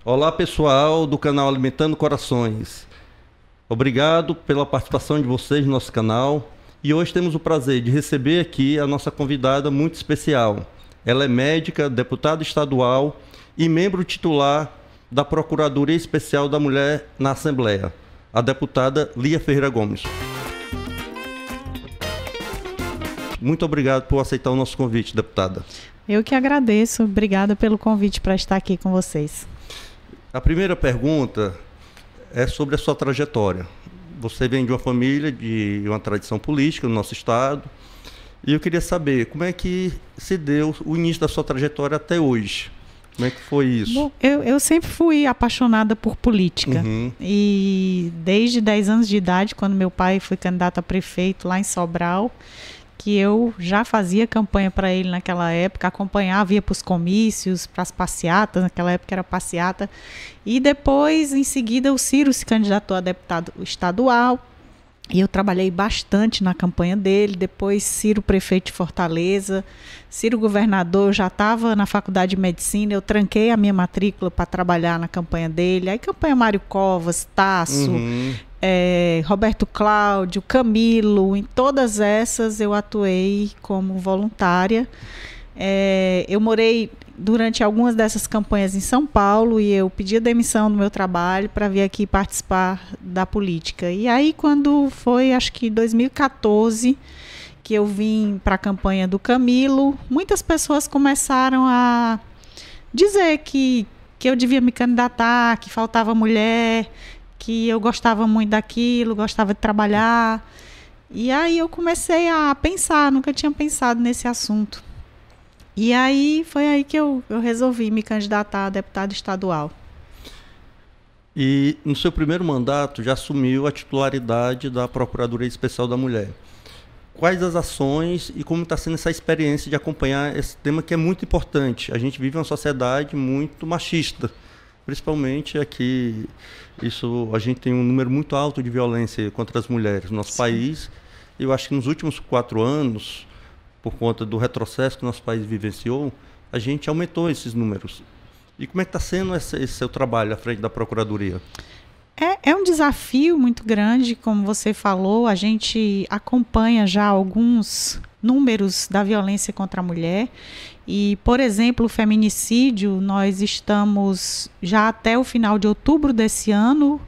Olá, pessoal do canal Alimentando Corações. Obrigado pela participação de vocês no nosso canal. E hoje temos o prazer de receber aqui a nossa convidada muito especial. Ela é médica, deputada estadual e membro titular da Procuradoria Especial da Mulher na Assembleia, a deputada Lia Ferreira Gomes. Muito obrigado por aceitar o nosso convite, deputada. Eu que agradeço. Obrigada pelo convite para estar aqui com vocês. A primeira pergunta é sobre a sua trajetória. Você vem de uma família de uma tradição política no nosso estado. E eu queria saber como é que se deu o início da sua trajetória até hoje. Como é que foi isso? Bom, eu sempre fui apaixonada por política. E desde 10 anos de idade, quando meu pai foi candidato a prefeito lá em Sobral, que eu já fazia campanha para ele naquela época, acompanhava, ia para os comícios, para as passeatas, naquela época era passeata. E depois, em seguida, o Ciro se candidatou a deputado estadual. E eu trabalhei bastante na campanha dele. Depois, Ciro prefeito de Fortaleza, Ciro governador, eu já estava na faculdade de medicina, eu tranquei a minha matrícula para trabalhar na campanha dele. Aí campanha Mário Covas, Tasso, Roberto Cláudio, Camilo, em todas essas eu atuei como voluntária. Eu morei durante algumas dessas campanhas em São Paulo e eu pedi a demissão do meu trabalho para vir aqui participar da política. E aí quando foi, acho que 2014, que eu vim para a campanha do Camilo, muitas pessoas começaram a dizer que eu devia me candidatar, que faltava mulher, que eu gostava muito daquilo, gostava de trabalhar. E aí eu comecei a pensar, nunca tinha pensado nesse assunto. E aí foi aí que eu resolvi me candidatar a deputada estadual. E no seu primeiro mandato já assumiu a titularidade da Procuradoria Especial da Mulher. Quais as ações e como está sendo essa experiência de acompanhar esse tema que é muito importante? A gente vive uma sociedade muito machista, principalmente aqui. A gente tem um número muito alto de violência contra as mulheres no nosso país. Eu acho que nos últimos 4 anos, por conta do retrocesso que o nosso país vivenciou, a gente aumentou esses números. E como é que está sendo esse seu trabalho à frente da Procuradoria? É um desafio muito grande, como você falou. A gente acompanha já alguns números da violência contra a mulher. E, por exemplo, o feminicídio, nós estamos já até o final de outubro desse ano,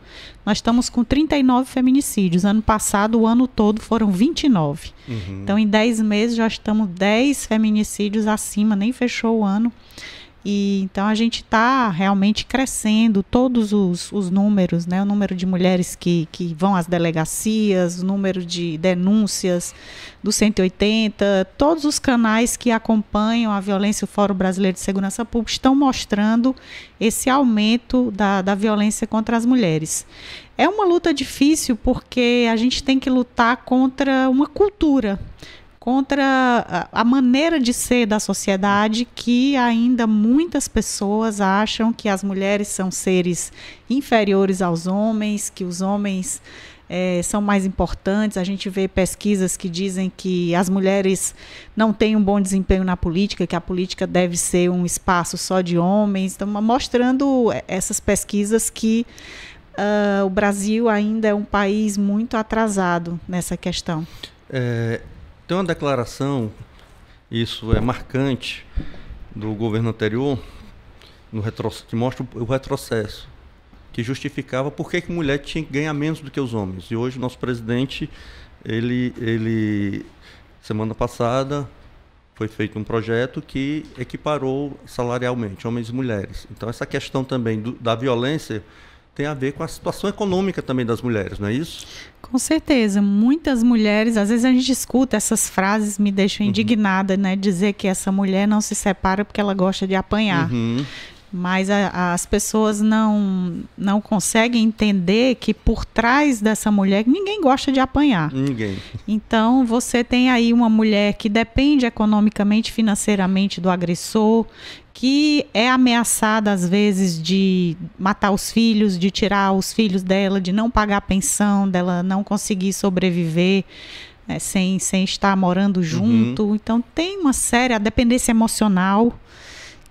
nós estamos com 39 feminicídios. Ano passado, o ano todo, foram 29. Então, em 10 meses, já estamos 10 feminicídios acima, nem fechou o ano. E, então, a gente está realmente crescendo todos os números, né? O número de mulheres que vão às delegacias, o número de denúncias do 180, todos os canais que acompanham a violência, o Fórum Brasileiro de Segurança Pública, estão mostrando esse aumento da violência contra as mulheres. É uma luta difícil porque a gente tem que lutar contra uma cultura, contra a maneira de ser da sociedade, que ainda muitas pessoas acham que as mulheres são seres inferiores aos homens, que os homens são mais importantes. A gente vê pesquisas que dizem que as mulheres não têm um bom desempenho na política, que a política deve ser um espaço só de homens. Estão mostrando essas pesquisas que o Brasil ainda é um país muito atrasado nessa questão. Tem uma declaração, isso é marcante, do governo anterior, que mostra o retrocesso, que justificava por que mulher tinha que ganhar menos do que os homens. E hoje o nosso presidente, semana passada, foi feito um projeto que equiparou salarialmente homens e mulheres. Então essa questão também da violência tem a ver com a situação econômica também das mulheres, não é isso? Com certeza. Muitas mulheres, às vezes a gente escuta essas frases, me deixam indignada, né? Dizer que essa mulher não se separa porque ela gosta de apanhar. Mas as pessoas não conseguem entender que por trás dessa mulher ninguém gosta de apanhar. Ninguém. Então você tem aí uma mulher que depende economicamente, financeiramente do agressor, que é ameaçada às vezes de matar os filhos, de tirar os filhos dela, de não pagar a pensão, dela não conseguir sobreviver, né, sem estar morando junto. Então tem uma séria dependência emocional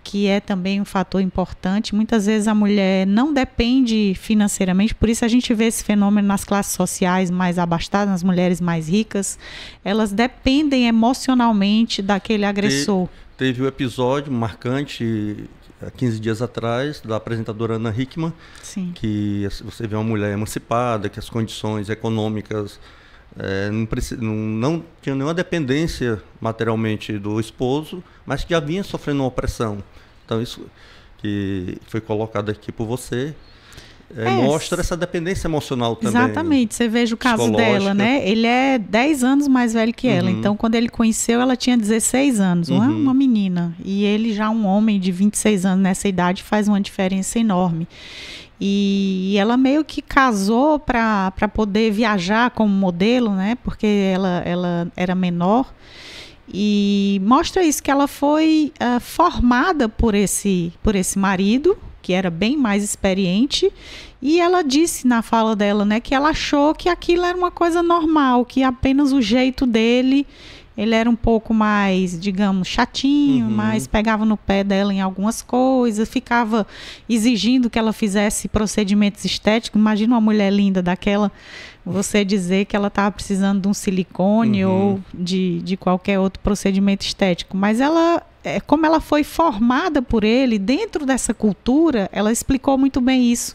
que é também um fator importante. Muitas vezes a mulher não depende financeiramente, por isso a gente vê esse fenômeno nas classes sociais mais abastadas, nas mulheres mais ricas, elas dependem emocionalmente daquele agressor. Teve o episódio marcante, há 15 dias atrás, da apresentadora Ana Hickman, Sim. que você vê uma mulher emancipada, que as condições econômicas não tinha nenhuma dependência materialmente do esposo, mas que já vinha sofrendo uma opressão. Então, isso que foi colocado aqui por você mostra essa dependência emocional também. Exatamente. Você veja o caso dela, né? Ele é 10 anos mais velho que ela. Então, quando ele conheceu, ela tinha 16 anos, uma menina. E ele já um homem de 26 anos nessa idade faz uma diferença enorme. E ela meio que casou para poder viajar como modelo, né? Porque ela era menor. E mostra isso, que ela foi formada por esse marido, que era bem mais experiente, e ela disse na fala dela, né, que ela achou que aquilo era uma coisa normal, que apenas o jeito dele, ele era um pouco mais, digamos, chatinho, mas pegava no pé dela em algumas coisas, ficava exigindo que ela fizesse procedimentos estéticos. Imagina uma mulher linda daquela, você dizer que ela estava precisando de um silicone ou de qualquer outro procedimento estético. Mas ela, como ela foi formada por ele, dentro dessa cultura, ela explicou muito bem isso.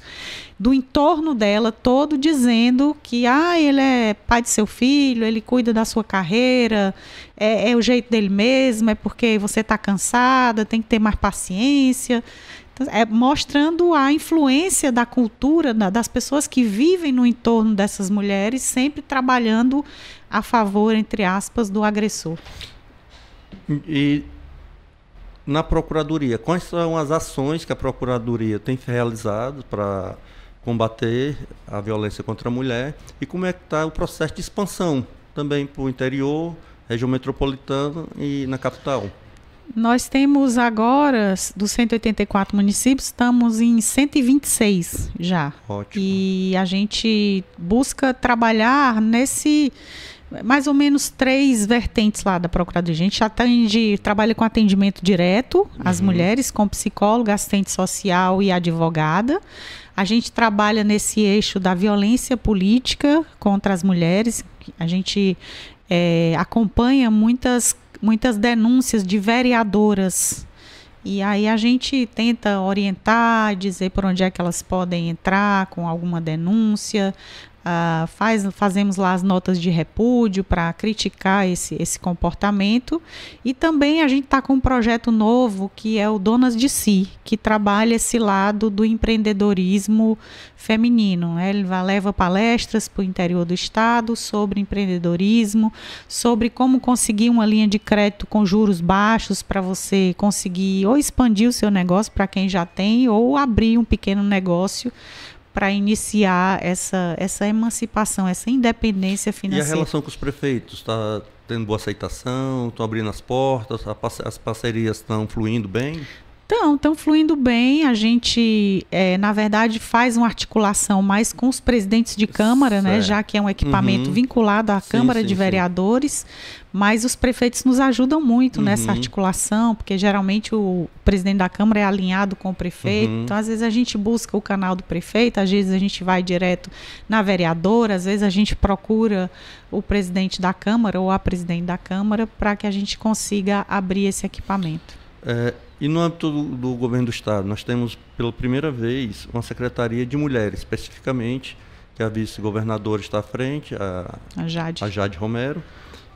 Do entorno dela todo, dizendo que ele é pai de seu filho, ele cuida da sua carreira, é o jeito dele mesmo, é porque você está cansada, tem que ter mais paciência. Então, mostrando a influência da cultura, das pessoas que vivem no entorno dessas mulheres, sempre trabalhando a favor, entre aspas, do agressor. E na Procuradoria, quais são as ações que a Procuradoria tem realizado para combater a violência contra a mulher, e como é que está o processo de expansão também para o interior, região metropolitana e na capital? Nós temos agora, dos 184 municípios, estamos em 126 já. Ótimo. E a gente busca trabalhar nesse, mais ou menos 3 vertentes lá da Procuradoria. A gente trabalha com atendimento direto às mulheres, com psicóloga, assistente social e advogada. A gente trabalha nesse eixo da violência política contra as mulheres. A gente acompanha muitas denúncias de vereadoras. E aí a gente tenta orientar, dizer por onde é que elas podem entrar com alguma denúncia. Fazemos lá as notas de repúdio para criticar esse comportamento. E também a gente está com um projeto novo, que é o Donas de Si, que trabalha esse lado do empreendedorismo feminino, né? Ele leva palestras para o interior do estado sobre empreendedorismo, sobre como conseguir uma linha de crédito com juros baixos para você conseguir ou expandir o seu negócio para quem já tem, ou abrir um pequeno negócio para iniciar essa emancipação, essa independência financeira. E a relação com os prefeitos? Está tendo boa aceitação? Estão abrindo as portas? As parcerias estão fluindo bem? Estão fluindo bem. A gente, na verdade, faz uma articulação mais com os presidentes de Câmara, né, já que é um equipamento vinculado à Câmara de Vereadores, mas os prefeitos nos ajudam muito nessa articulação, porque geralmente o presidente da Câmara é alinhado com o prefeito. Então, às vezes a gente busca o canal do prefeito, às vezes a gente vai direto na vereadora, às vezes a gente procura o presidente da Câmara ou a presidente da Câmara para que a gente consiga abrir esse equipamento. E no âmbito do governo do estado, nós temos pela primeira vez uma secretaria de mulheres, especificamente, que a vice-governadora está à frente, a Jade Romero.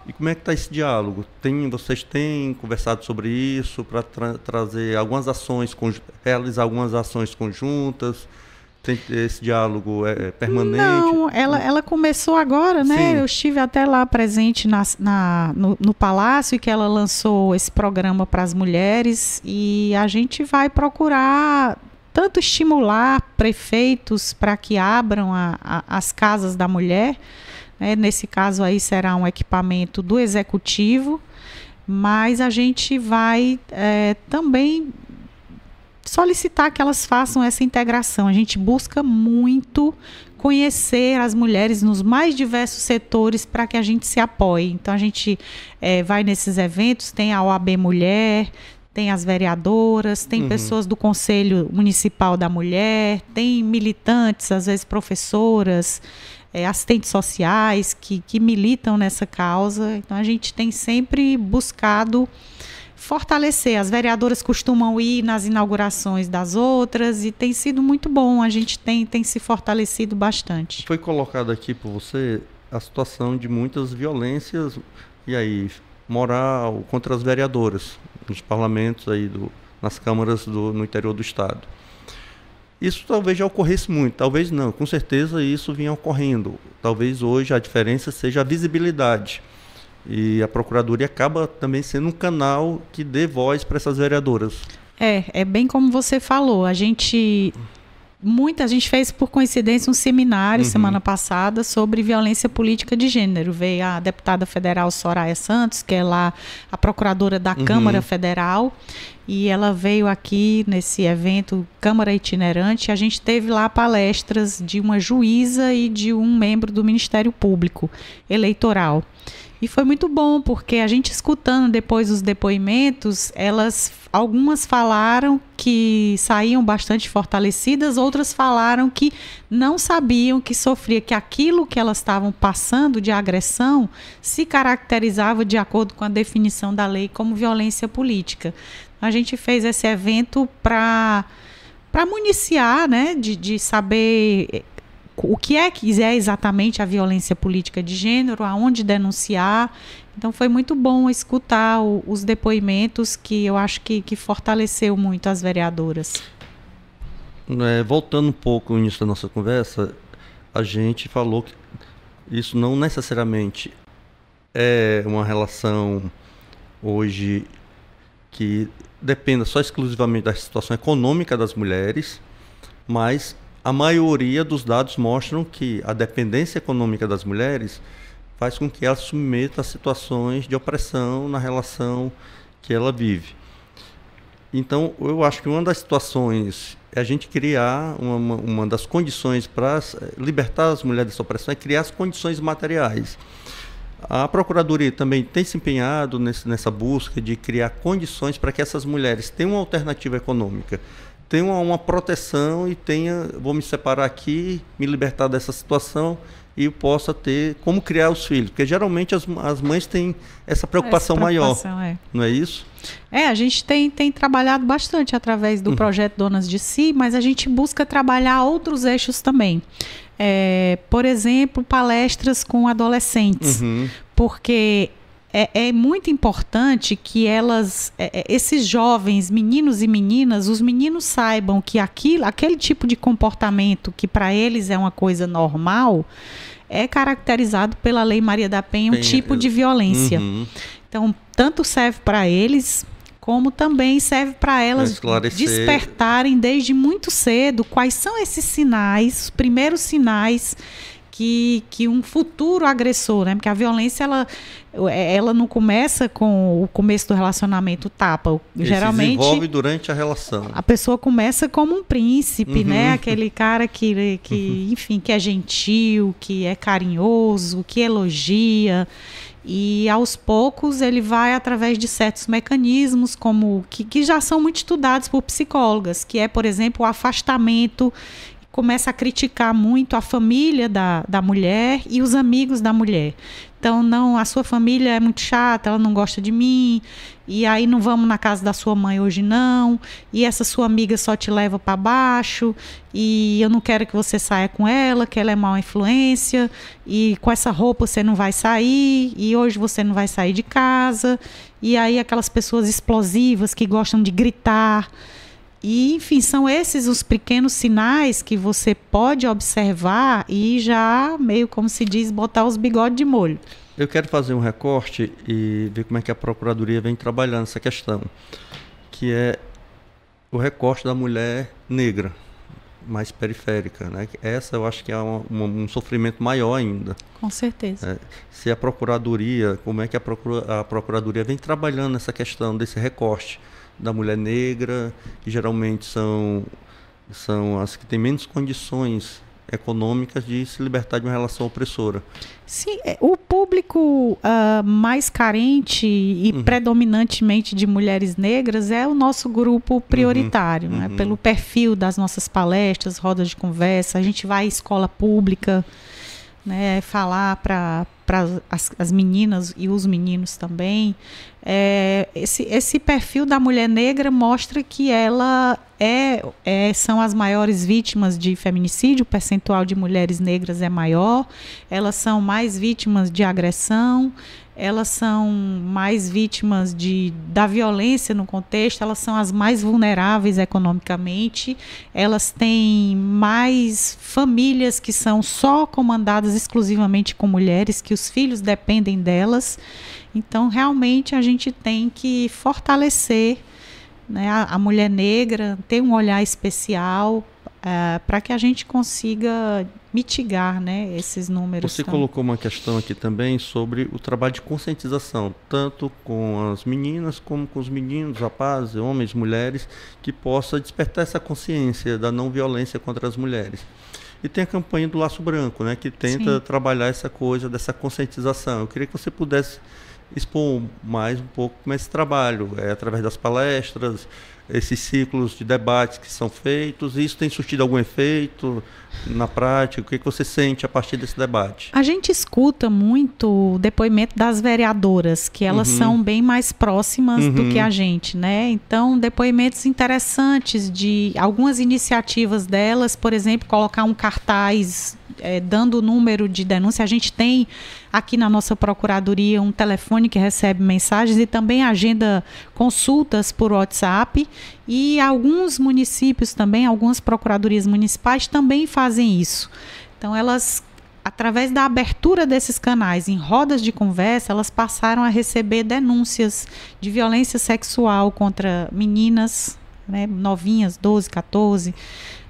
E como é que está esse diálogo? Vocês têm conversado sobre isso para trazer algumas ações, realizar algumas ações conjuntas? Tem esse diálogo permanente? Não, ela começou agora, né? Sim. Eu estive até lá presente no Palácio, que ela lançou esse programa para as mulheres, e a gente vai procurar tanto estimular prefeitos para que abram as casas da mulher, né? Nesse caso aí será um equipamento do executivo, mas a gente vai também solicitar que elas façam essa integração. A gente busca muito conhecer as mulheres nos mais diversos setores para que a gente se apoie. Então, a gente vai nesses eventos, tem a OAB Mulher, tem as vereadoras, tem pessoas do Conselho Municipal da Mulher, tem militantes, às vezes professoras, assistentes sociais que militam nessa causa. Então, a gente tem sempre buscado fortalecer. As vereadoras costumam ir nas inaugurações das outras e tem sido muito bom. A gente tem se fortalecido bastante. Foi colocado aqui por você a situação de muitas violências, e aí, moral contra as vereadoras, nos parlamentos aí nas câmaras no interior do estado. Isso talvez já ocorresse muito, talvez não, com certeza isso vinha ocorrendo. Talvez hoje a diferença seja a visibilidade. E a Procuradoria acaba também sendo um canal que dê voz para essas vereadoras. É bem como você falou, a gente fez por coincidência um seminário semana passada sobre violência política de gênero. Veio a deputada federal Soraya Santos, que é lá a procuradora da Câmara Federal, e ela veio aqui nesse evento Câmara Itinerante. A gente teve lá palestras de uma juíza e de um membro do Ministério Público Eleitoral. E foi muito bom, porque a gente escutando depois os depoimentos, algumas falaram que saíam bastante fortalecidas, outras falaram que não sabiam que sofria, que aquilo que elas estavam passando de agressão se caracterizava de acordo com a definição da lei como violência política. A gente fez esse evento para municiar, né, de saber o que é exatamente a violência política de gênero, aonde denunciar. Então foi muito bom escutar os depoimentos, que eu acho que fortaleceu muito as vereadoras. Voltando um pouco no início da nossa conversa, a gente falou que isso não necessariamente é uma relação hoje que dependa só exclusivamente da situação econômica das mulheres, mas a maioria dos dados mostram que a dependência econômica das mulheres faz com que ela se submeta a situações de opressão na relação que ela vive. Então, eu acho que uma das situações é a gente criar, uma das condições para libertar as mulheres dessa opressão, é criar as condições materiais. A Procuradoria também tem se empenhado nessa busca de criar condições para que essas mulheres tenham uma alternativa econômica, tenham uma proteção e vou me separar aqui, me libertar dessa situação e possa ter como criar os filhos. Porque geralmente as mães têm essa preocupação maior, não é isso? A gente tem trabalhado bastante através do projeto Donas de Si, mas a gente busca trabalhar outros eixos também. Por exemplo, palestras com adolescentes, porque é muito importante que esses jovens, meninos e meninas, os meninos saibam que aquele tipo de comportamento que para eles é uma coisa normal, é caracterizado pela Lei Maria da Penha um tipo de violência. Então, tanto serve para eles, como também serve para elas despertarem desde muito cedo quais são esses sinais, os primeiros sinais que um futuro agressor, né? Porque a violência ela não começa com o começo do relacionamento tapa. Geralmente se desenvolve durante a relação. A pessoa começa como um príncipe, né? Aquele cara que enfim, que é gentil, que é carinhoso, que elogia. E aos poucos ele vai através de certos mecanismos que já são muito estudados por psicólogas, que é, por exemplo, o afastamento. Começa a criticar muito a família da mulher e os amigos da mulher. Então, a sua família é muito chata, ela não gosta de mim, e aí não vamos na casa da sua mãe hoje não, e essa sua amiga só te leva para baixo, e eu não quero que você saia com ela, que ela é má influência, e com essa roupa você não vai sair, e hoje você não vai sair de casa, e aí aquelas pessoas explosivas que gostam de gritar. E, enfim, são esses os pequenos sinais que você pode observar e já, meio como se diz, botar os bigodes de molho. Eu quero fazer um recorte e ver como é que a Procuradoria vem trabalhando essa questão, que é o recorte da mulher negra, mais periférica, né? Essa eu acho que é um sofrimento maior ainda. Com certeza. Se a Procuradoria, como é que a Procuradoria vem trabalhando essa questão desse recorte da mulher negra, que geralmente são as que têm menos condições econômicas de se libertar de uma relação opressora. Sim, o público mais carente e predominantemente de mulheres negras é o nosso grupo prioritário, né? Pelo perfil das nossas palestras, rodas de conversa, a gente vai à escola pública, né, falar para as meninas e os meninos também. Esse perfil da mulher negra mostra que ela são as maiores vítimas de feminicídio, o percentual de mulheres negras é maior, elas são mais vítimas de agressão, elas são mais vítimas da violência no contexto, elas são as mais vulneráveis economicamente, elas têm mais famílias que são só comandadas exclusivamente com mulheres, que os filhos dependem delas. Então, realmente, a gente tem que fortalecer, né, a mulher negra, ter um olhar especial para que a gente consiga mitigar, né, esses números. Você colocou uma questão aqui também sobre o trabalho de conscientização, tanto com as meninas como com os meninos, rapazes, homens, mulheres, que possa despertar essa consciência da não violência contra as mulheres. E tem a campanha do Laço Branco, né, que tenta trabalhar essa coisa dessa conscientização. Eu queria que você pudesse expor mais um pouco como esse trabalho, através das palestras, esses ciclos de debates que são feitos. Isso tem surtido algum efeito na prática? O que você sente a partir desse debate? A gente escuta muito o depoimento das vereadoras, que elas são bem mais próximas do que a gente, né? Então, depoimentos interessantes de algumas iniciativas delas, por exemplo, colocar um cartaz dando o número de denúncia. A gente tem aqui na nossa procuradoria um telefone que recebe mensagens e também agenda consultas por WhatsApp, e alguns municípios também, algumas procuradorias municipais também fazem isso. Então, elas, através da abertura desses canais em rodas de conversa, elas passaram a receber denúncias de violência sexual contra meninas, né, novinhas, 12, 14.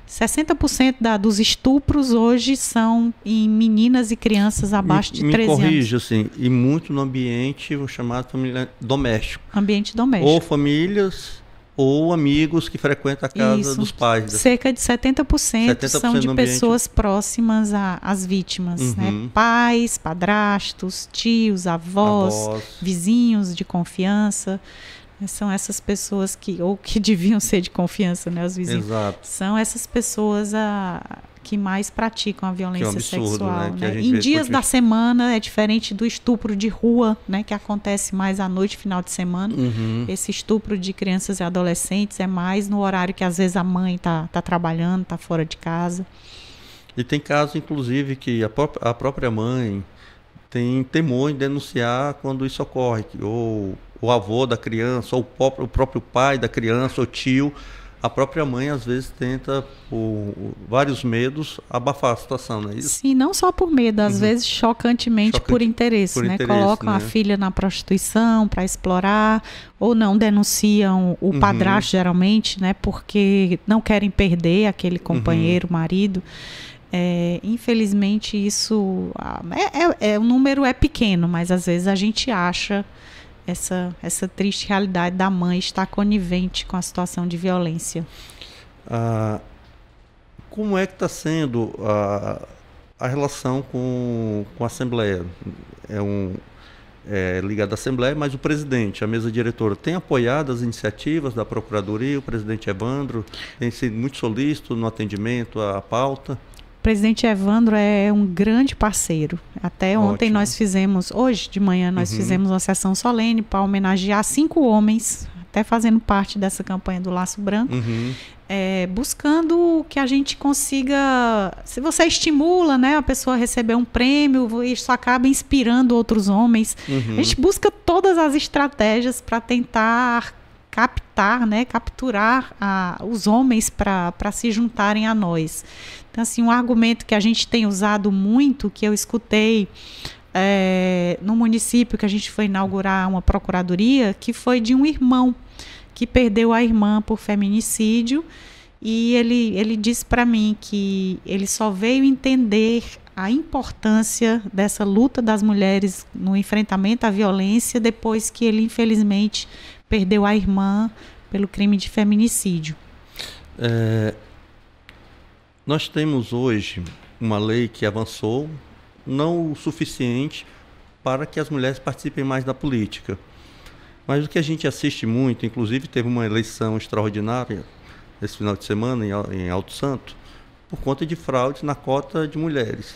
60% dos estupros hoje são em meninas e crianças abaixo de 13 anos. Me corrija, assim, e muito no ambiente chamado família doméstico. Ambiente doméstico. Ou famílias ou amigos que frequentam a casa dos pais. Cerca de 70% são de pessoas próximas às vítimas, né? Pais, padrastos, tios, avós, vizinhos de confiança. São essas pessoas que deviam ser de confiança, né, os vizinhos. Exato. São essas pessoas que mais praticam a violência sexual. Né? Em dias da semana é diferente do estupro de rua, né, que acontece mais à noite, final de semana. Esse estupro de crianças e adolescentes é mais no horário que às vezes a mãe tá trabalhando, está fora de casa. E tem casos, inclusive, que a própria mãe tem temor em denunciar quando isso ocorre, ou o avô da criança, ou o próprio pai da criança, ou tio. A própria mãe, às vezes, tenta, por vários medos, abafar a situação, não é isso? Sim, não só por medo, às vezes chocantemente por interesse, né? Colocam a filha na prostituição para explorar, ou não denunciam o padrasto, geralmente, né? Porque não querem perder aquele companheiro, marido. Infelizmente, isso... o número é pequeno, mas às vezes a gente acha essa triste realidade da mãe estar conivente com a situação de violência. Como é que está sendo a relação com a Assembleia? É ligado à Assembleia, mas o presidente, a mesa diretora, tem apoiado as iniciativas da Procuradoria? O presidente Evandro tem sido muito solícito no atendimento à pauta? O presidente Evandro é um grande parceiro. Até ontem hoje de manhã nós fizemos uma sessão solene para homenagear 5 homens, até fazendo parte dessa campanha do Laço Branco, buscando que a gente consiga, se você estimula, né, a pessoa a receber um prêmio, isso acaba inspirando outros homens. A gente busca todas as estratégias para tentar capturar os homens para se juntarem a nós. Então, assim, um argumento que a gente tem usado muito, que eu escutei no município que a gente foi inaugurar uma procuradoria, que foi de um irmão que perdeu a irmã por feminicídio, e ele disse para mim que ele só veio entender a importância dessa luta das mulheres no enfrentamento à violência depois que ele, infelizmente, perdeu a irmã pelo crime de feminicídio. Nós temos hoje uma lei que avançou, não o suficiente para que as mulheres participem mais da política. Mas o que a gente assiste muito, inclusive teve uma eleição extraordinária esse final de semana em Alto Santo, por conta de fraudes na cota de mulheres.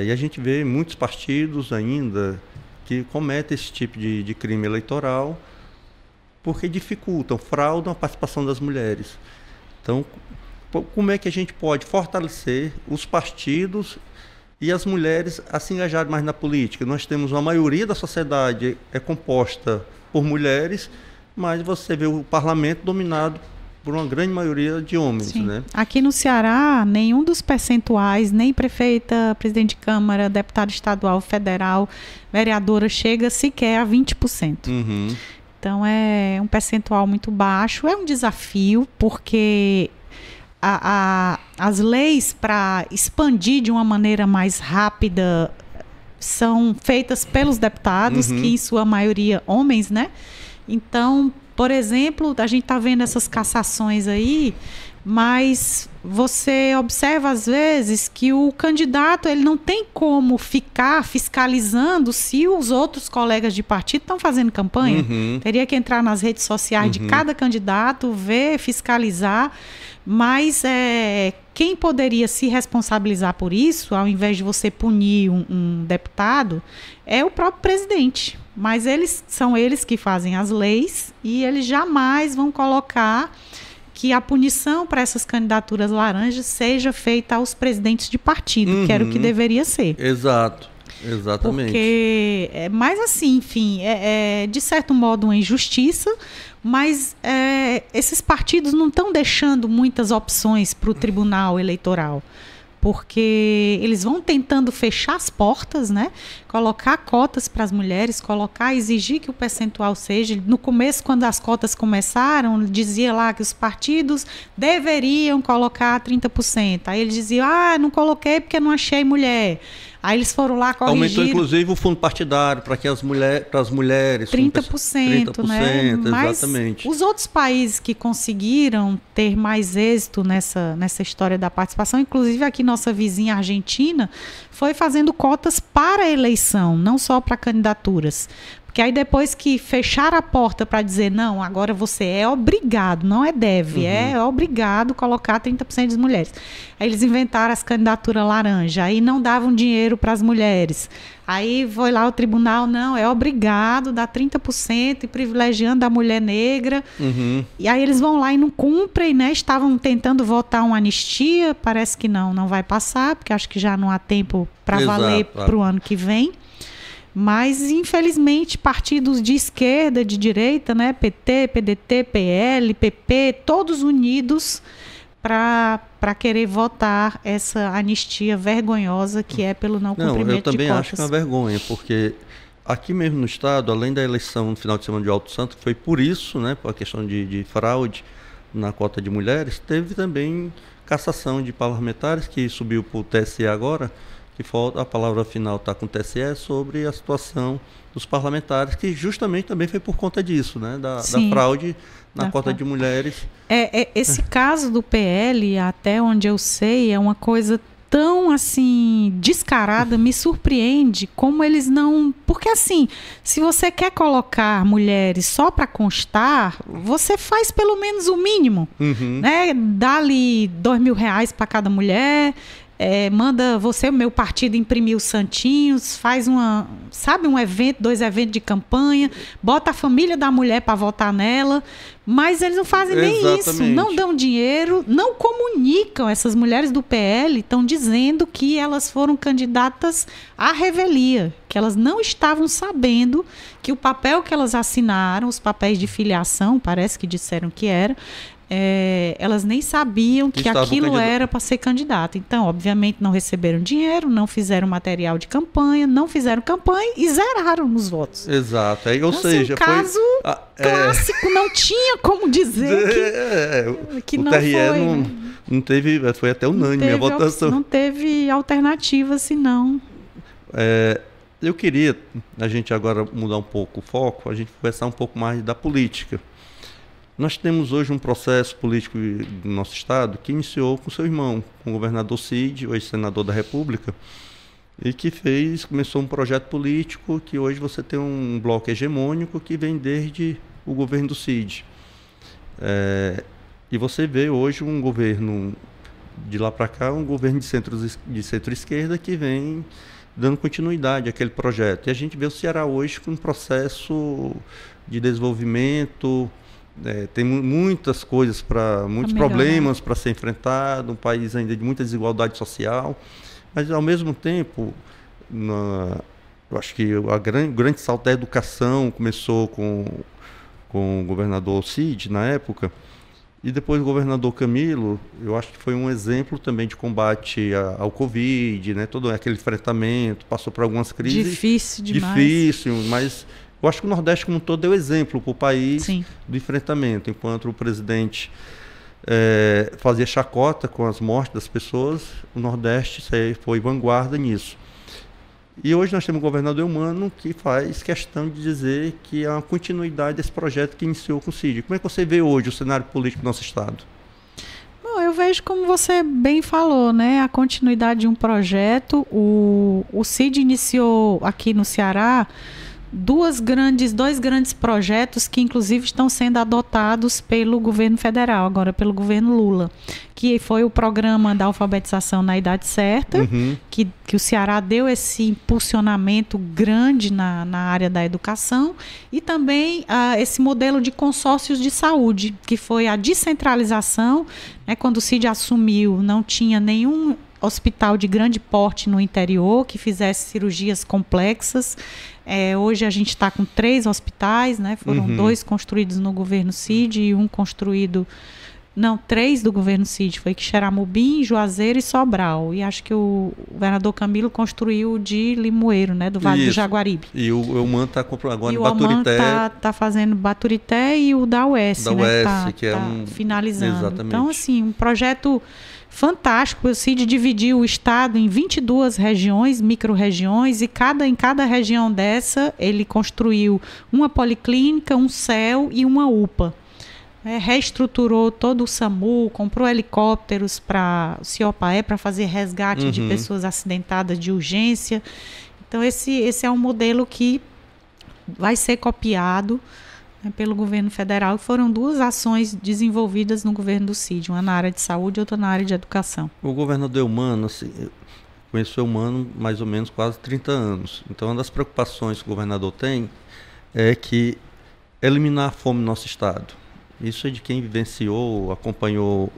E a gente vê muitos partidos ainda que cometem esse tipo de crime eleitoral porque dificultam, fraudam a participação das mulheres. Então, como é que a gente pode fortalecer os partidos e as mulheres a se engajarem mais na política? Nós temos uma maioria da sociedade é composta por mulheres, mas você vê o parlamento dominado por uma grande maioria de homens. Sim. Né? Aqui no Ceará, nenhum dos percentuais, nem prefeita, presidente de Câmara, deputado estadual, federal, vereadora, chega sequer a 20%. Uhum. Então, é um percentual muito baixo. É um desafio, porque as leis para expandir de uma maneira mais rápida são feitas pelos deputados, que em sua maioria homens, né? Então, por exemplo, a gente está vendo essas cassações aí, mas você observa às vezes que o candidato ele não tem como ficar fiscalizando se os outros colegas de partido estão fazendo campanha. Teria que entrar nas redes sociais de cada candidato, ver, fiscalizar. Mas quem poderia se responsabilizar por isso, ao invés de você punir um deputado, é o próprio presidente. Mas são eles que fazem as leis e eles jamais vão colocar que a punição para essas candidaturas laranjas seja feita aos presidentes de partido, que era o que deveria ser. Exato, exatamente. Porque, mas assim, enfim, de certo modo uma injustiça, mas esses partidos não estão deixando muitas opções para o Tribunal Eleitoral, porque eles vão tentando fechar as portas, né? Colocar cotas para as mulheres, exigir que o percentual seja. No começo, quando as cotas começaram, dizia lá que os partidos deveriam colocar 30%. Aí eles diziam, não coloquei porque não achei mulher. Aí eles foram lá corrigir. Aumentou, inclusive, o fundo partidário para que para as mulheres... 30%, né? Exatamente. Mas os outros países que conseguiram ter mais êxito nessa história da participação, inclusive aqui nossa vizinha Argentina, foi fazendo cotas para a eleição, não só para candidaturas. Porque aí depois que fecharam a porta para dizer, não, agora você é obrigado, não deve, é obrigado colocar 30% das mulheres. Aí eles inventaram as candidaturas laranja, aí não davam dinheiro para as mulheres. Aí foi lá o tribunal, não, é obrigado dar 30% e privilegiando a mulher negra. E aí eles vão lá e não cumprem, né? Estavam tentando votar uma anistia, parece que não vai passar, porque acho que já não há tempo para valer para o ano que vem. Mas, infelizmente, partidos de esquerda, de direita, né, PT, PDT, PL, PP, todos unidos para querer votar essa anistia vergonhosa que é pelo não cumprimento de cotas. Eu também acho que é uma vergonha, porque aqui mesmo no Estado, além da eleição no final de semana de Alto Santo, que foi por isso, né, por a questão de fraude na cota de mulheres, teve também cassação de parlamentares que subiu para o TSE agora, que a palavra final está com o TSE sobre a situação dos parlamentares, que justamente também foi por conta disso, né? Da fraude na cota de mulheres. Esse caso do PL, até onde eu sei, é uma coisa tão, assim, descarada, me surpreende como eles não... Porque, assim, se você quer colocar mulheres só para constar, você faz pelo menos o mínimo, né? Dá-lhe R$2.000 para cada mulher... manda você, o meu partido, imprimir os santinhos, faz um evento, 2 eventos de campanha, bota a família da mulher para votar nela, mas eles não fazem nem isso, não dão dinheiro, não comunicam. Essas mulheres do PL estão dizendo que elas foram candidatas à revelia, que elas não estavam sabendo que o papel que elas assinaram, os papéis de filiação, parece que disseram que era, elas nem sabiam que aquilo era para ser candidato. Então, obviamente, não receberam dinheiro, não fizeram material de campanha, não fizeram campanha e zeraram nos votos. Exato. Ou seja, um caso clássico, não tinha como dizer que não TRE foi. Não teve, foi até unânime a votação. Não teve alternativa, senão. Eu queria, a gente agora mudar um pouco o foco, a gente conversar um pouco mais da política. Nós temos hoje um processo político do nosso estado que iniciou com seu irmão, com o governador Cid, hoje senador da República, e que começou um projeto político que hoje você tem um bloco hegemônico que vem desde o governo do Cid. E você vê hoje um governo de lá para cá, um governo de centro-esquerda que vem dando continuidade àquele projeto. E a gente vê o Ceará hoje com um processo de desenvolvimento, tem muitas coisas, muitos problemas para ser enfrentado, um país ainda de muita desigualdade social, mas ao mesmo tempo, eu acho que o grande salto da educação começou com o governador Cid, na época, e depois o governador Camilo, eu acho que foi um exemplo também de combate ao Covid, né? Todo aquele enfrentamento, passou por algumas crises. Difícil demais. Difícil, mas eu acho que o Nordeste como um todo deu exemplo para o país. Sim. Do enfrentamento. Enquanto o presidente fazia chacota com as mortes das pessoas, o Nordeste foi vanguarda nisso. E hoje nós temos um governador humano que faz questão de dizer que há uma continuidade desse projeto que iniciou com o Cid. Como é que você vê hoje o cenário político do nosso estado? Bom, eu vejo como você bem falou, né? A continuidade de um projeto. O Cid iniciou aqui no Ceará dois grandes projetos que inclusive estão sendo adotados pelo governo federal, agora pelo governo Lula, que foi o programa da alfabetização na idade certa, que o Ceará deu esse impulsionamento grande na área da educação, e também esse modelo de consórcios de saúde, que foi a descentralização, né? Quando o Cid assumiu, não tinha nenhum hospital de grande porte no interior que fizesse cirurgias complexas. Hoje a gente está com 3 hospitais, né? Foram 2 construídos no governo Cid e um construído... Não, 3 do governo Cid. Foi Quixeramobim, Juazeiro e Sobral. E acho que o governador Camilo construiu o de Limoeiro, né? Do Vale do Jaguaribe. E o Eumano está agora em Baturité. Está fazendo Baturité e o da UES, né? Que é finalizando. Exatamente. Então, assim, um projeto fantástico. O Cid dividiu o estado em 22 regiões, micro-regiões, e em cada região dessa ele construiu uma policlínica, um CEL e uma UPA. Reestruturou todo o SAMU, comprou helicópteros para o CIOPAE para fazer resgate de pessoas acidentadas de urgência. Então esse é um modelo que vai ser copiado, né, pelo governo federal. Foram 2 ações desenvolvidas no governo do Cid, uma na área de saúde e outra na área de educação. O governador Eumano, assim, eu conheço o Eumano mais ou menos quase 30 anos. Então uma das preocupações que o governador tem é que eliminar a fome no nosso estado. Isso é de quem vivenciou, acompanhou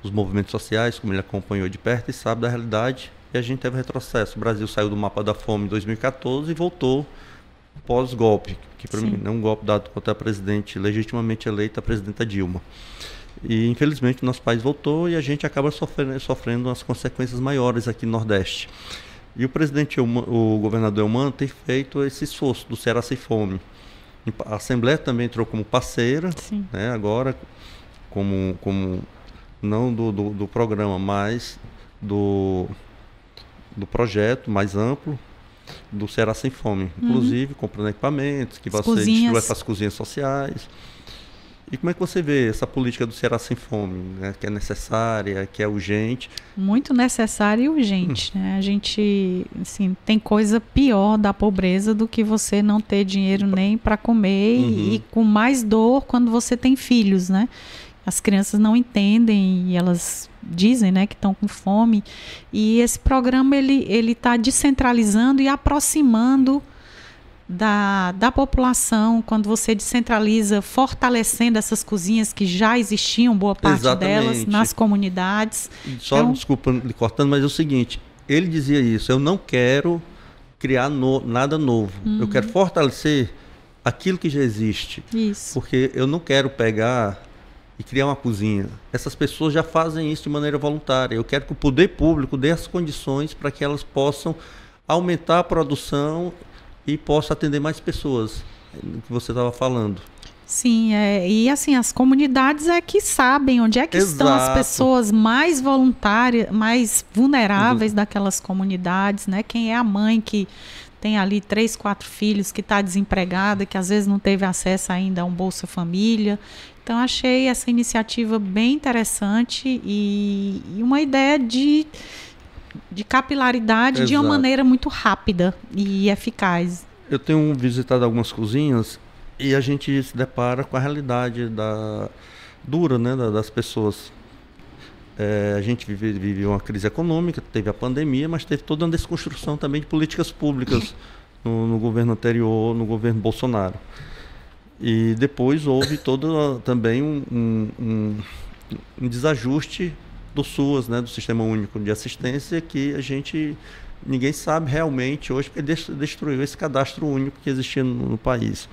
os movimentos sociais, como ele acompanhou de perto, e sabe da realidade. E a gente teve retrocesso. O Brasil saiu do mapa da fome em 2014 e voltou pós-golpe, que para mim é um golpe dado contra a presidente legitimamente eleita, a presidenta Dilma. E infelizmente o nosso país voltou e a gente acaba sofrendo as consequências maiores aqui no Nordeste. E o governador Eumano tem feito esse esforço do Ceará Sem Fome. A Assembleia também entrou como parceira, né, agora, como não do programa, mas do projeto mais amplo do Ceará Sem Fome. Inclusive, comprando equipamentos que vai para as cozinhas sociais. E como é que você vê essa política do Ceará Sem Fome, né, que é necessária, que é urgente? Muito necessária e urgente. Né? A gente, assim, tem coisa pior da pobreza do que você não ter dinheiro nem para comer e com mais dor quando você tem filhos, né? As crianças não entendem e elas dizem, né, que estão com fome. E esse programa ele está descentralizando e aproximando da população, quando você descentraliza, fortalecendo essas cozinhas que já existiam, boa parte delas, nas comunidades. Só, desculpa lhe cortando, mas é o seguinte, ele dizia isso, eu não quero criar nada novo, eu quero fortalecer aquilo que já existe. Isso. Porque eu não quero pegar e criar uma cozinha. Essas pessoas já fazem isso de maneira voluntária. Eu quero que o poder público dê as condições para que elas possam aumentar a produção e possa atender mais pessoas, que você estava falando. Sim, e assim, as comunidades é que sabem onde é que estão as pessoas mais voluntárias, mais vulneráveis daquelas comunidades, né? Quem é a mãe que tem ali 3, 4 filhos, que está desempregada, que às vezes não teve acesso ainda a um Bolsa Família. Então, achei essa iniciativa bem interessante e uma ideia de capilaridade. Exato. De uma maneira muito rápida e eficaz. Eu tenho visitado algumas cozinhas e a gente se depara com a realidade dura, né, das pessoas. A gente vive uma crise econômica, teve a pandemia, mas teve toda uma desconstrução também de políticas públicas no governo anterior, no governo Bolsonaro. E depois houve também um desajuste do SUAS, né, do Sistema Único de Assistência, que ninguém sabe realmente hoje, porque destruiu esse cadastro único que existia no país.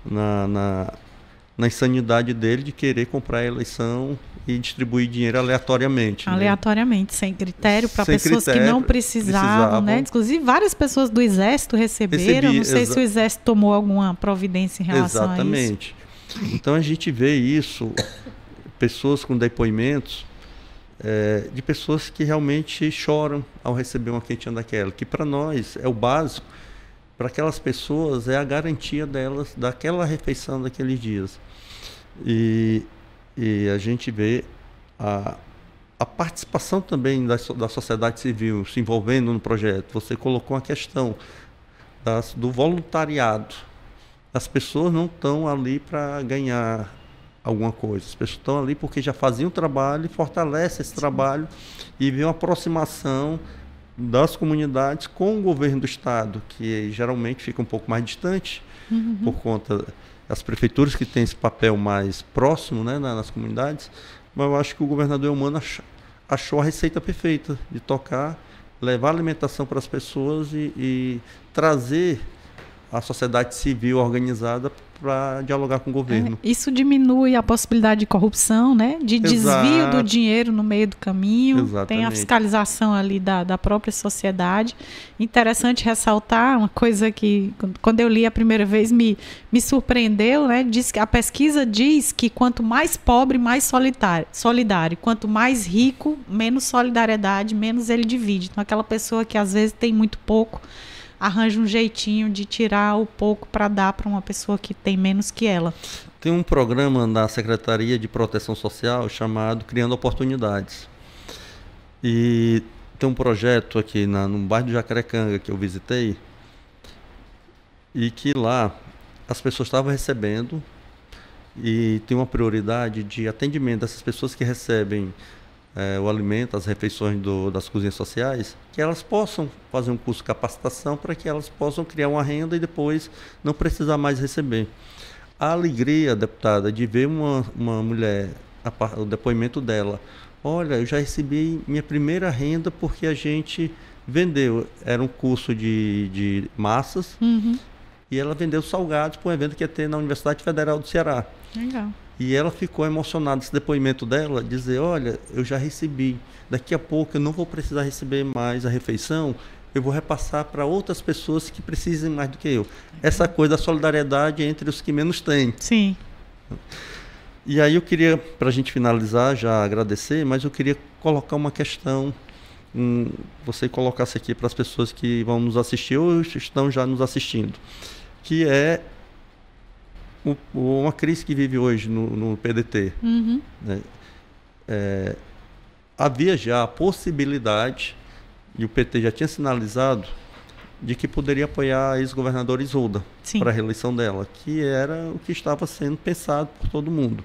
Na insanidade dele de querer comprar a eleição e distribuir dinheiro aleatoriamente. Aleatoriamente, né? Sem critério, para pessoas que não precisavam, né? Inclusive, várias pessoas do Exército receberam. Não sei se o Exército tomou alguma providência em relação a isso. Então, a gente vê isso, pessoas com depoimentos de pessoas que realmente choram ao receber uma quentinha daquela, que para nós é o básico. Para aquelas pessoas é a garantia delas, daquela refeição daqueles dias. E a gente vê a participação também da sociedade civil se envolvendo no projeto. Você colocou a questão do voluntariado. As pessoas não estão ali para ganhar alguma coisa. As pessoas estão ali porque já faziam trabalho e fortalece esse trabalho e vê uma aproximação das comunidades com o governo do estado, que geralmente fica um pouco mais distante, por conta das prefeituras que têm esse papel mais próximo, né, nas comunidades. Mas eu acho que o governador Eumano achou a receita perfeita de tocar, levar alimentação para as pessoas e trazer a sociedade civil organizada para dialogar com o governo. Isso diminui a possibilidade de corrupção, né? De desvio do dinheiro no meio do caminho. Exatamente. Tem a fiscalização ali da própria sociedade. Interessante ressaltar uma coisa que, quando eu li a primeira vez, me surpreendeu, né? A pesquisa diz que quanto mais pobre, mais solidário. Quanto mais rico, menos solidariedade, menos ele divide. Então, aquela pessoa que às vezes tem muito pouco, arranja um jeitinho de tirar o pouco para dar para uma pessoa que tem menos que ela. Tem um programa da Secretaria de Proteção Social chamado Criando Oportunidades. E tem um projeto aqui no bairro de Jacarecanga que eu visitei, e que lá as pessoas estavam recebendo, e tem uma prioridade de atendimento dessas pessoas que recebem o alimento, as refeições das cozinhas sociais, que elas possam fazer um curso de capacitação para que elas possam criar uma renda e depois não precisar mais receber. A alegria, deputada, de ver uma mulher, o depoimento dela: olha, eu já recebi minha primeira renda porque a gente vendeu, era um curso de massas, e ela vendeu salgados para um evento que ia ter na Universidade Federal do Ceará. Legal. E ela ficou emocionada, esse depoimento dela, dizer: olha, eu já recebi, daqui a pouco eu não vou precisar receber mais a refeição, eu vou repassar para outras pessoas que precisem mais do que eu. Essa coisa da solidariedade entre os que menos têm. Sim. E aí eu queria, para a gente finalizar, já agradecer, mas eu queria colocar uma questão, você colocasse aqui para as pessoas que vão nos assistir ou estão já nos assistindo, que é uma crise que vive hoje no PDT. Né? Havia já a possibilidade, e o PT já tinha sinalizado, de que poderia apoiar a ex-governadora Isolda para a reeleição dela, que era o que estava sendo pensado por todo mundo.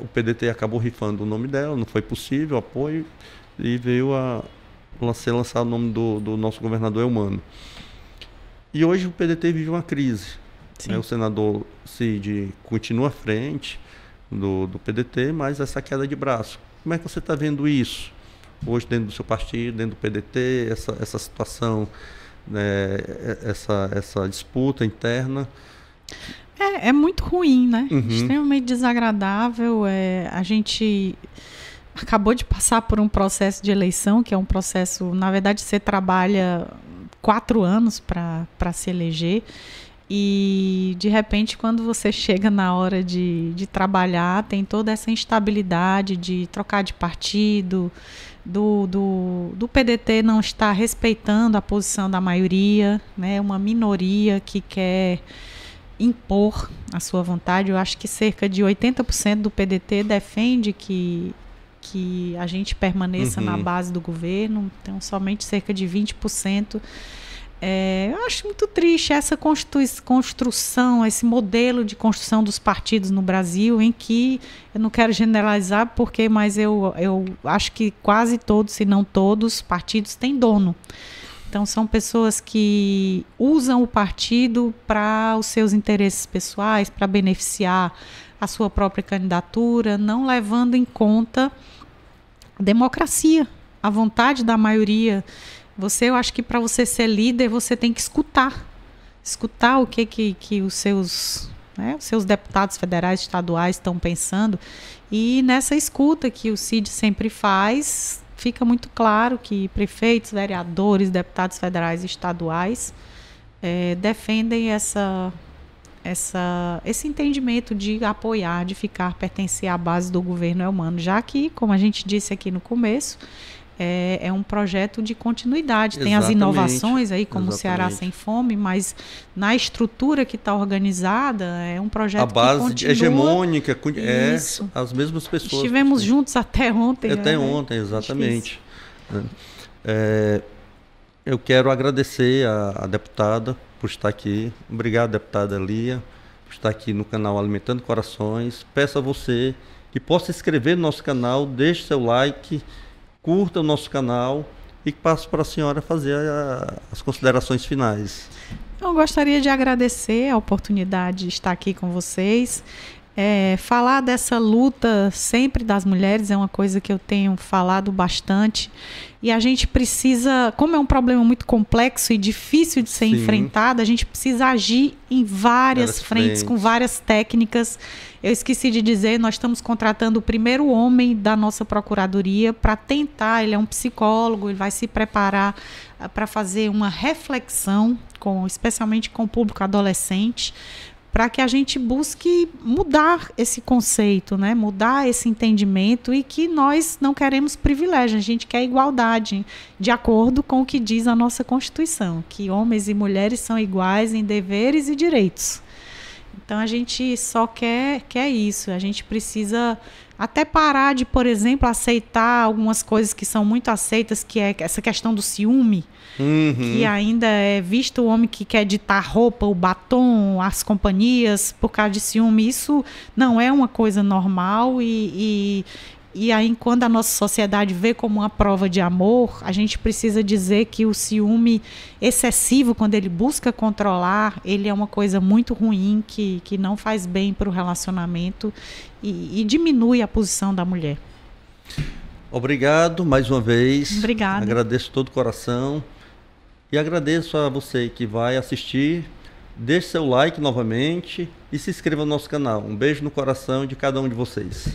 O PDT acabou rifando o nome dela, não foi possível apoio, e veio ser lançado o nome do nosso governador Eumano. E hoje o PDT vive uma crise. O senador Cid continua à frente do PDT, mas essa queda de braço. Como é que você está vendo isso hoje dentro do seu partido, dentro do PDT, essa situação, né, essa disputa interna? É muito ruim, né? Extremamente desagradável. A gente acabou de passar por um processo de eleição, que é um processo, na verdade, você trabalha 4 anos para se eleger. E, de repente, quando você chega na hora de trabalhar, tem toda essa instabilidade de trocar de partido, do PDT não estar respeitando a posição da maioria, né? Uma minoria que quer impor a sua vontade. Eu acho que cerca de 80% do PDT defende que a gente permaneça na base do governo, então somente cerca de 20%. Eu acho muito triste essa construção, esse modelo de construção dos partidos no Brasil, em que, eu não quero generalizar, mas eu acho que quase todos, se não todos, os partidos têm dono. Então, são pessoas que usam o partido para os seus interesses pessoais, para beneficiar a sua própria candidatura, não levando em conta a democracia, a vontade da maioria. Eu acho que para você ser líder, você tem que escutar o que os seus deputados federais, estaduais estão pensando. E nessa escuta que o Cid sempre faz, fica muito claro que prefeitos, vereadores, deputados federais e estaduais defendem esse entendimento de apoiar, de pertencer à base do governo Elmano, já que, como a gente disse aqui no começo, é um projeto de continuidade. Tem as inovações aí, como o Ceará Sem Fome, mas na estrutura que está organizada, é um projeto que continua. A base hegemônica, as mesmas pessoas. Estivemos juntos até ontem. Até ontem, exatamente. Eu quero agradecer a deputada por estar aqui. Obrigado, deputada Lia, por estar aqui no canal Alimentando Corações. Peço a você que possa se inscrever no nosso canal, deixe seu like, curta o nosso canal e passo para a senhora fazer as considerações finais. Eu gostaria de agradecer a oportunidade de estar aqui com vocês. Falar dessa luta sempre das mulheres é uma coisa que eu tenho falado bastante. E a gente precisa, como é um problema muito complexo e difícil de ser enfrentado, a gente precisa agir em várias frentes, com várias técnicas. Eu esqueci de dizer, nós estamos contratando o primeiro homem da nossa procuradoria para tentar, ele é um psicólogo, ele vai se preparar para fazer uma reflexão, especialmente com o público adolescente, para que a gente busque mudar esse conceito, né? Mudar esse entendimento, e que nós não queremos privilégio, a gente quer igualdade, de acordo com o que diz a nossa Constituição, que homens e mulheres são iguais em deveres e direitos. Então, a gente só quer isso. A gente precisa até parar de, por exemplo, aceitar algumas coisas que são muito aceitas, que é essa questão do ciúme, que ainda é visto o homem que quer ditar roupa, o batom, as companhias, por causa de ciúme. Isso não é uma coisa normal, e aí, quando a nossa sociedade vê como uma prova de amor, a gente precisa dizer que o ciúme excessivo, quando ele busca controlar, ele é uma coisa muito ruim, que não faz bem para o relacionamento e diminui a posição da mulher. Obrigado mais uma vez. Obrigada. Agradeço de todo o coração e agradeço a você que vai assistir. Deixe seu like novamente e se inscreva no nosso canal. Um beijo no coração de cada um de vocês.